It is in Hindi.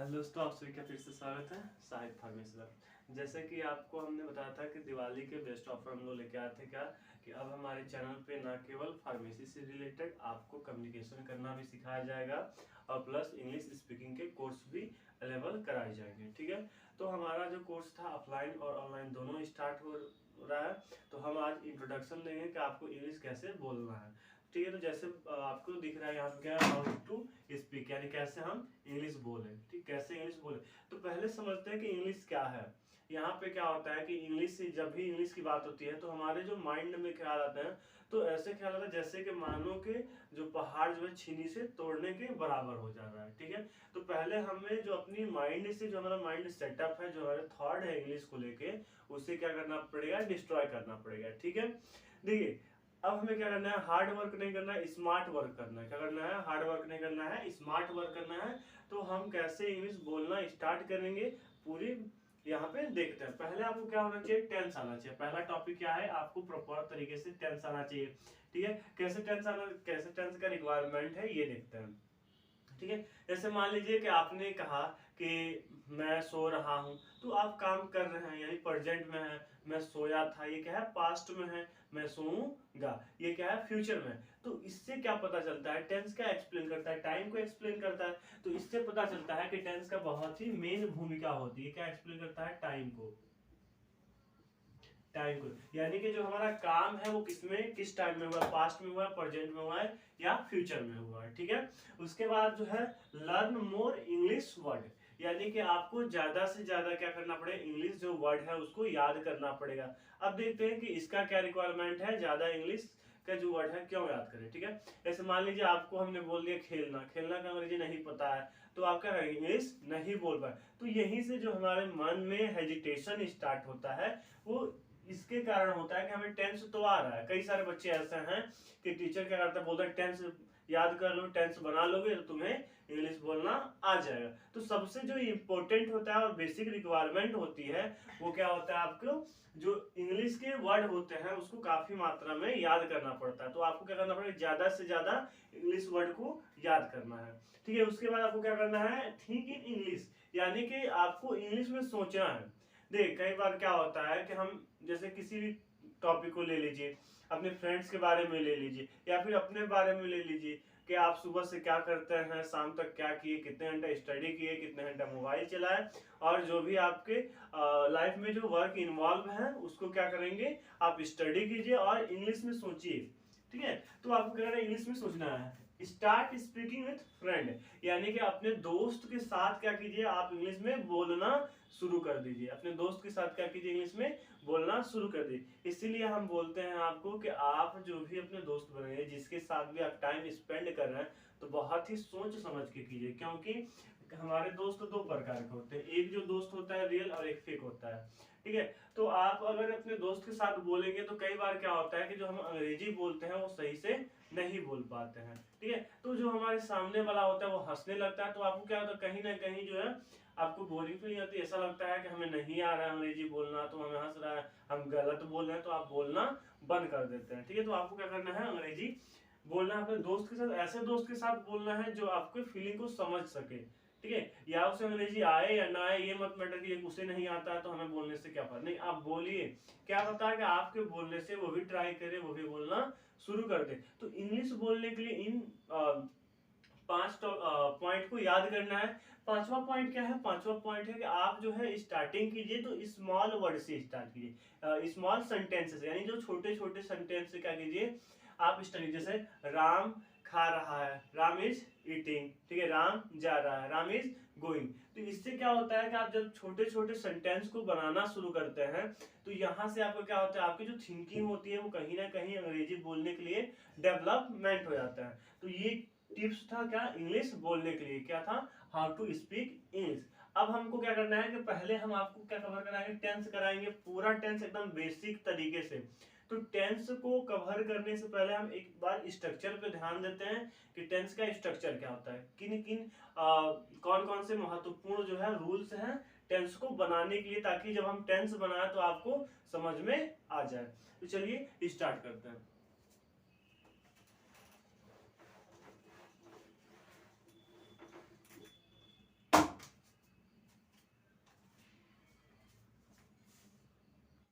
हेलो दोस्तों, आप सभी का फिर से स्वागत है साहिब फार्मेसी में। जैसे कि आपको हमने बताया था कि दिवाली के बेस्ट ऑफर हम लोग लेके आए थे क्या कि अब हमारे चैनल पे ना केवल फार्मेसी से रिलेटेड आपको कम्युनिकेशन करना भी सिखाया जाएगा और प्लस इंग्लिश स्पीकिंग के कोर्स भी अवेलेबल कराए जाएंगे। ठीक है, तो हमारा जो कोर्स था ऑफलाइन और ऑनलाइन दोनों स्टार्ट हो रहा है। तो हम आज इंट्रोडक्शन लेंगे कि आपको इंग्लिश कैसे बोलना है। ठीक है, तो जैसे आपको दिख रहा है यहाँ पे क्या है, हाउ टू स्पीक, यानी कैसे हम इंग्लिश बोले। ठीक, कैसे इंग्लिश बोले। तो पहले समझते हैं कि इंग्लिश क्या है। यहाँ पे क्या होता है कि इंग्लिश से जब भी इंग्लिश की बात होती है तो हमारे जो माइंड में ख्याल आते हैं, तो ऐसे ख्याल आता है जैसे कि मानो के जो पहाड़ जो है छीनी से तोड़ने के बराबर हो जा रहा है। ठीक है, तो पहले हमें जो अपनी माइंड से जो हमारा माइंड सेटअप है, जो हमारे थॉट है इंग्लिश को लेके, उसे क्या करना पड़ेगा, डिस्ट्रॉय करना पड़ेगा। ठीक है, देखिए अब हमें क्या करना है, हार्ड वर्क नहीं करना है, स्मार्ट वर्क करना है। क्या करना है, हार्ड वर्क नहीं करना है, स्मार्ट वर्क करना है। तो हम कैसे इंग्लिश बोलना स्टार्ट करेंगे पूरी यहाँ पे देखते हैं। पहले आपको क्या होना चाहिए, टेंस आना चाहिए। पहला टॉपिक क्या है, आपको प्रॉपर तरीके से टेंस आना चाहिए। ठीक है, कैसे टेंस आना, कैसे टेंस का रिक्वायरमेंट है ये देखते हैं। ठीक है, जैसे मान लीजिए कि आपने कहा कि मैं सो रहा हूं, तो आप काम कर रहे हैं यानी प्रेजेंट में है। मैं सोया था, ये क्या है, पास्ट में है। मैं सोऊंगा, ये क्या है, फ्यूचर में। तो इससे क्या पता चलता है, टेंस क्या एक्सप्लेन करता है, टाइम को एक्सप्लेन करता है। तो इससे पता चलता है कि टेंस का बहुत ही मेन भूमिका होती है। क्या एक्सप्लेन करता है, टाइम को। टाइम को, यानी कि जो हमारा काम है वो किसमें, किस टाइम में हुआ है, पास्ट में हुआ है, प्रेजेंट में हुआ है या फ्यूचर में हुआ है। ठीक है, उसके बाद जो है लर्न मोर इंग्लिश वर्ड, यानी कि आपको ज्यादा से ज्यादा क्या करना पड़ेगा, इंग्लिश जो वर्ड है उसको याद करना पड़ेगा। अब देखते हैं कि इसका क्या रिक्वायरमेंट है, ज्यादा इंग्लिश का जो वर्ड है क्यों याद करें। ठीक है, जैसे मान लीजिए आपको हमने बोल दिया खेलना, खेलना का अंग्रेजी नहीं पता है, तो आप क्या करेंगे, इंग्लिश नहीं बोल पाए। तो यहीं से जो हमारे मन में हेजिटेशन स्टार्ट होता है, वो इसके कारण होता है कि हमें टेंस तो आ रहा है। कई सारे बच्चे ऐसे हैं कि टीचर क्या करता है, बोलता है टेंस याद कर लो, टेंस बना लोगे तो तुम्हें इंग्लिश बोलना आ जाएगा। तो सबसे जो इम्पोर्टेंट होता है और बेसिक रिक्वायरमेंट होती है वो क्या होता है, आपको जो इंग्लिश के वर्ड होते हैं उसको काफी मात्रा में याद करना पड़ता है। तो आपको क्या करना पड़ेगा, ज्यादा से ज्यादा इंग्लिश वर्ड को याद करना है। ठीक है, उसके बाद आपको क्या करना है, थिंक इन इंग्लिश, यानी कि आपको इंग्लिश में सोचना है। देख कई बार क्या होता है कि हम जैसे किसी भी टॉपिक को ले लीजिए, अपने फ्रेंड्स के बारे में ले लीजिए या फिर अपने बारे में ले लीजिए कि आप सुबह से क्या करते हैं, शाम तक क्या किए, कितने घंटा स्टडी किए, कितने घंटा मोबाइल चलाए, और जो भी आपके लाइफ में जो वर्क इन्वॉल्व है उसको क्या करेंगे, आप स्टडी कीजिए और इंग्लिश में सोचिए। ठीक है, तो आपको क्या करना है, इंग्लिश में सोचना है। स्टार्ट स्पीकिंग विथ फ्रेंड, यानी कि अपने दोस्त के साथ क्या कीजिए, आप इंग्लिश में बोलना शुरू कर दीजिए। अपने दोस्त के साथ क्या कीजिए, इंग्लिश में बोलना शुरू कर दीजिए। इसीलिए हम बोलते हैं आपको कि आप जो भी अपने दोस्त बने, जिसके साथ भी आप टाइम स्पेंड कर रहे हैं, तो बहुत ही सोच समझ के कीजिए। क्योंकि हमारे दोस्त दो प्रकार के होते हैं, एक जो दोस्त होता है रियल और एक फेक होता है। ठीक है, तो आप अगर अपने दोस्त के साथ बोलेंगे तो कई बार क्या होता है कि जो हम अंग्रेजी बोलते हैं वो सही से नहीं बोल पाते हैं। ठीक है, तो जो हमारे सामने वाला होता है वो हंसने लगता है, तो आपको क्या होता है, कहीं ना कहीं जो है आपको बोरिंग फील होती है। ऐसा लगता है कि हमें नहीं आ रहा है अंग्रेजी बोलना, तो हमें हंस रहा है, हम गलत बोल रहे हैं, तो आप बोलना बंद कर देते हैं। ठीक है, तो आपको क्या करना है, अंग्रेजी बोलना अपने दोस्त के साथ, ऐसे दोस्त के साथ बोलना है जो आपके फीलिंग को समझ सके। ठीक है, या उसे अंग्रेजी आए या ना आए ये मत मैटर कि उसे नहीं आता है तो हमें बोलने से क्या फर्क, नहीं आप बोलिए। क्या पता है कि आपके बोलने से वो भी ट्राई करे, वो भी बोलना शुरू कर दे। तो इंग्लिश बोलने के लिए इन 5 पॉइंट को याद करना है। पांचवा पॉइंट क्या है, पांचवा पॉइंट है कि आप जो है स्टार्टिंग कीजिए तो स्मॉल वर्ड से स्टार्ट कीजिए, स्मॉल सेंटेंसेस, यानी जो छोटे छोटे सेंटेंस से क्या कीजिए आप स्टार्ट, जैसे राम खा रहा है, राम इज ईटिंग। ठीक है, राम जा रहा है, राम इज गोइंग। तो इससे क्या होता है कि आप जब छोटे छोटे सेंटेंस को बनाना शुरू करते हैं तो यहाँ से आपको क्या होता है, आपकी जो थिंकिंग होती है वो कहीं ना कहीं अंग्रेजी बोलने के लिए डेवलपमेंट हो जाता है। तो ये टिप्स था क्या, इंग्लिश बोलने के लिए, क्या था, हाउ टू स्पीक इंग्लिश। अब हमको क्या करना है कि पहले हम आपको क्या कवर कराएंगे, टेंस कराएंगे, पूरा टेंस एकदम बेसिक तरीके से। तो टेंस को कवर करने से पहले हम एक बार स्ट्रक्चर पे ध्यान देते हैं कि टेंस का स्ट्रक्चर क्या होता है, किन किन कौन कौन से महत्वपूर्ण जो है रूल्स हैं टेंस को बनाने के लिए, ताकि जब हम टेंस बनाए तो आपको समझ में आ जाए। तो चलिए स्टार्ट करते हैं।